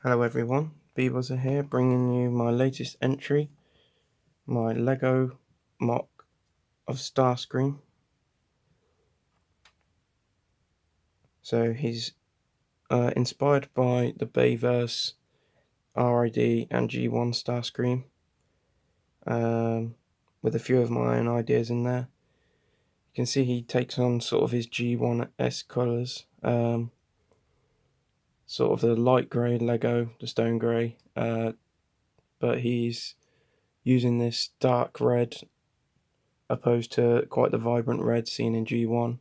Hello everyone, Bebuzzer here, bringing you my latest entry, my Lego mock of Starscream. So he's inspired by the Bayverse RID and G1 Starscream, with a few of my own ideas in there. You can see he takes on sort of his G1-esque colours, sort of the light grey Lego, the stone grey, but he's using this dark red opposed to quite the vibrant red seen in G1,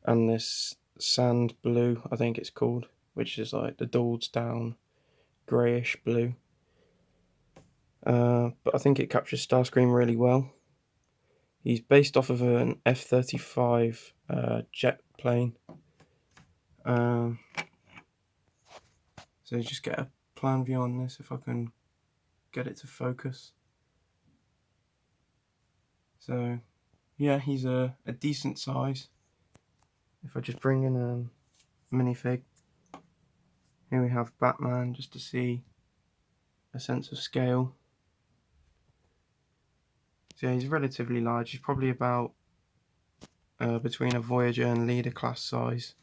and this sand blue, I think it's called, which is like the dulled down greyish blue. But I think it captures Starscream really well. He's based off of an F-35 jet plane. So just get a plan view on this if I can get it to focus. So yeah, he's a decent size. If I just bring in a minifig, here we have Batman, just to see a sense of scale. So yeah, he's relatively large. He's probably about between a Voyager and Leader class size.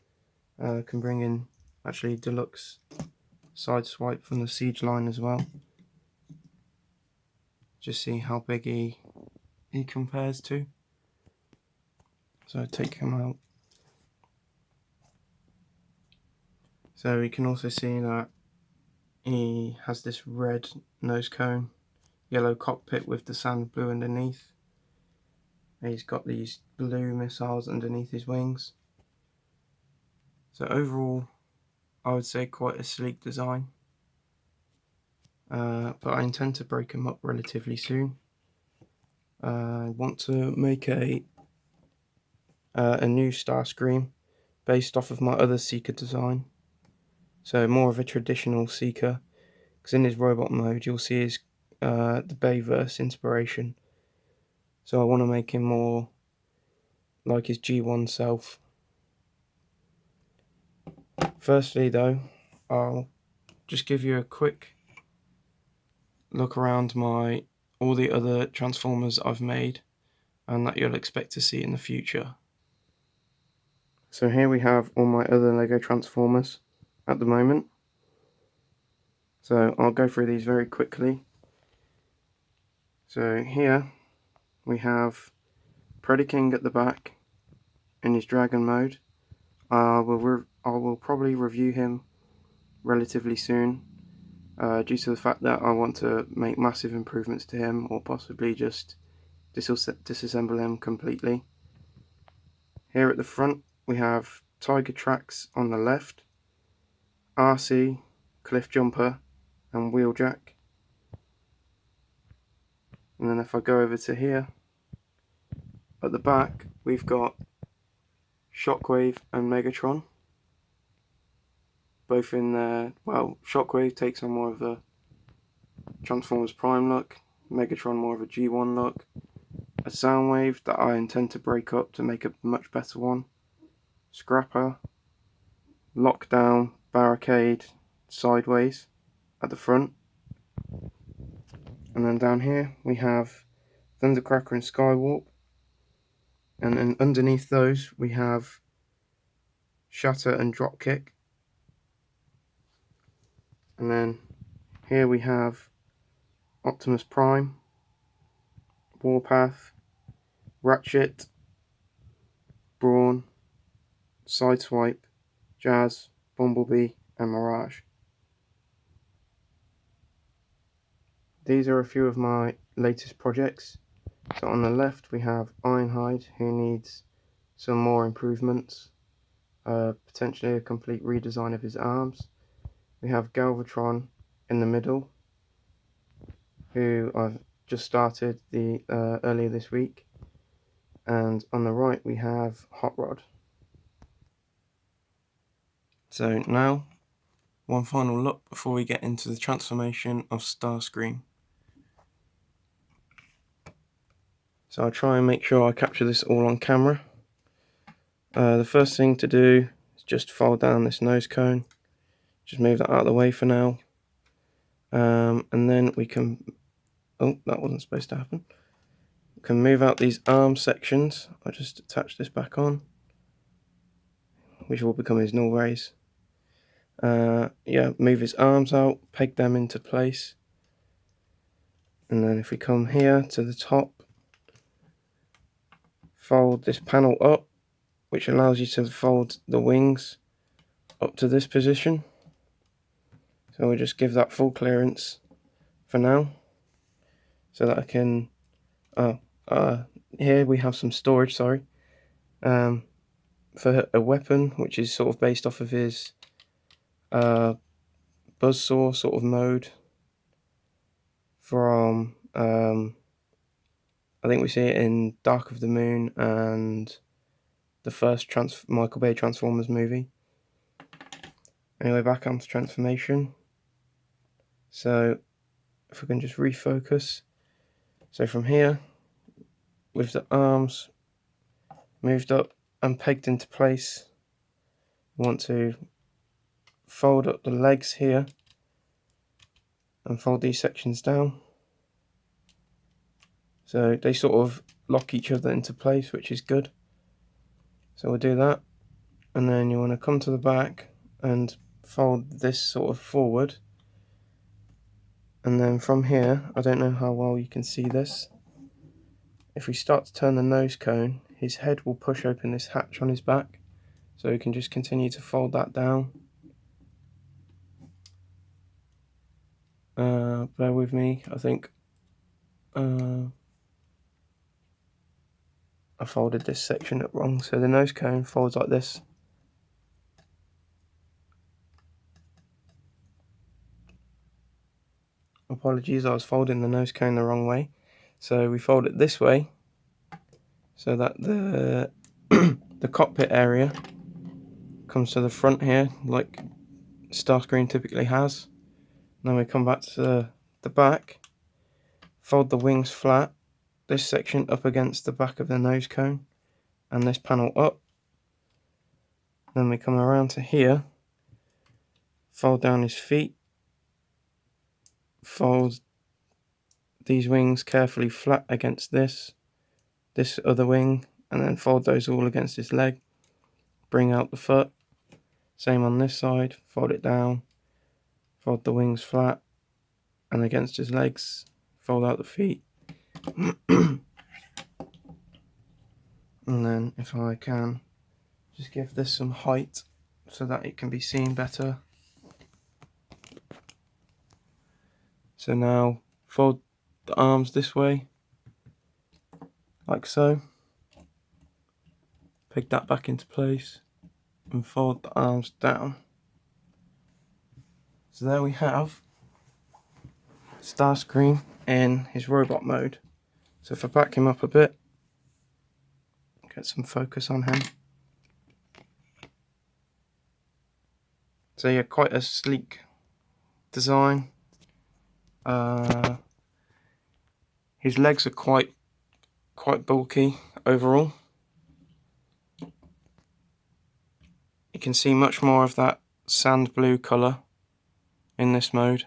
Can bring in actually deluxe side swipe from the Siege line as well. Just see how big he compares to. So take him out. So we can also see that he has this red nose cone, yellow cockpit with the sand blue underneath. He's got these blue missiles underneath his wings. So overall, I would say quite a sleek design. But I intend to break him up relatively soon. I want to make a new Starscream based off of my other Seeker design. So more of a traditional Seeker, because in his robot mode you'll see his the Bayverse inspiration. So I want to make him more like his G1 self. Firstly though, I'll just give you a quick look around all the other Transformers I've made and that you'll expect to see in the future. So here we have all my other Lego Transformers at the moment. So I'll go through these very quickly. So here we have Predaking at the back in his dragon mode. I will probably review him relatively soon, due to the fact that I want to make massive improvements to him, or possibly just disassemble him completely. Here at the front we have Tiger Tracks on the left, RC, Cliff Jumper and Wheeljack. And then if I go over to here, at the back we've got Shockwave and Megatron, both in there. Well, Shockwave takes on more of a Transformers Prime look, Megatron more of a G1 look, a Soundwave that I intend to break up to make a much better one, Scrapper, Lockdown, Barricade, Sideways at the front. And then down here we have Thundercracker and Skywarp, and then underneath those we have Shatter and Dropkick. And then here we have Optimus Prime, Warpath, Ratchet, Brawn, Sideswipe, Jazz, Bumblebee and Mirage. These are a few of my latest projects. So on the left we have Ironhide, who needs some more improvements, potentially a complete redesign of his arms. We have Galvatron in the middle, who I've just started earlier this week, and on the right we have Hot Rod. So now, one final look before we get into the transformation of Starscream. So I'll try and make sure I capture this all on camera. The first thing to do is just fold down this nose cone. Just move that out of the way for now. And then we can, oh, that wasn't supposed to happen. We can move out these arm sections. I'll just attach this back on, which will become his null rays. Yeah, move his arms out, peg them into place. And then if we come here to the top, fold this panel up, which allows you to fold the wings up to this position. So we'll just give that full clearance for now, so that I can, here we have some storage, sorry, for a weapon, which is sort of based off of his buzzsaw sort of mode from, I think we see it in Dark of the Moon and the first Michael Bay Transformers movie. Anyway, back onto transformation. So if we can just refocus. So from here, with the arms moved up and pegged into place, we want to fold up the legs here and fold these sections down. So they sort of lock each other into place, which is good. So we'll do that. And then you want to come to the back and fold this sort of forward. And then from here, I don't know how well you can see this. If we start to turn the nose cone, his head will push open this hatch on his back. So we can just continue to fold that down. Bear with me, I think I folded this section up wrong. So the nose cone folds like this. Apologies, I was folding the nose cone the wrong way. So we fold it this way, so that the the cockpit area comes to the front here, like Starscream typically has. Then we come back to the back, fold the wings flat, this section up against the back of the nose cone, and this panel up. Then we come around to here, fold down his feet, fold these wings carefully flat against this other wing, and then fold those all against his leg, bring out the foot, same on this side, fold it down, fold the wings flat, and against his legs, fold out the feet. And then if I can, just give this some height so that it can be seen better. So now fold the arms this way, like so. Peg that back into place and fold the arms down. So there we have Starscream in his robot mode. So if I back him up a bit, get some focus on him. So yeah, quite a sleek design. His legs are quite bulky overall. You can see much more of that sand blue colour in this mode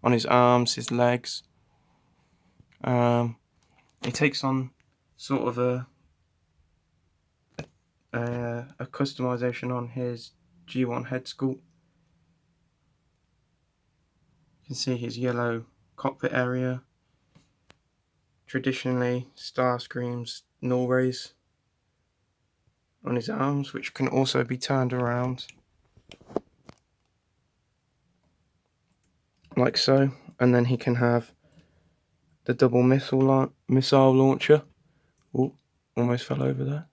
on his arms, his legs. He takes on sort of a customization on his G1 head sculpt. You can see his yellow cockpit area. Traditionally, Starscream's null rays on his arms, which can also be turned around like so, and then he can have the double missile launcher. Oh, almost fell over there.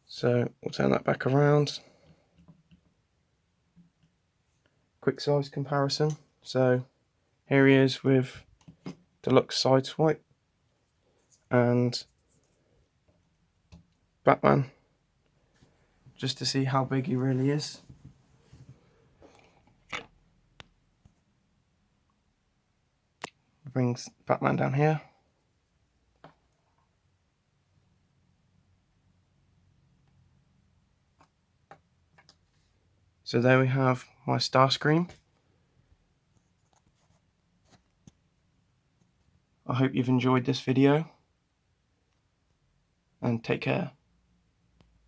So we'll turn that back around. Quick size comparison. So here he is with deluxe side swipe and Batman, just to see how big he really is. Brings Batman down here. So there we have my Starscream. I hope you've enjoyed this video, and take care.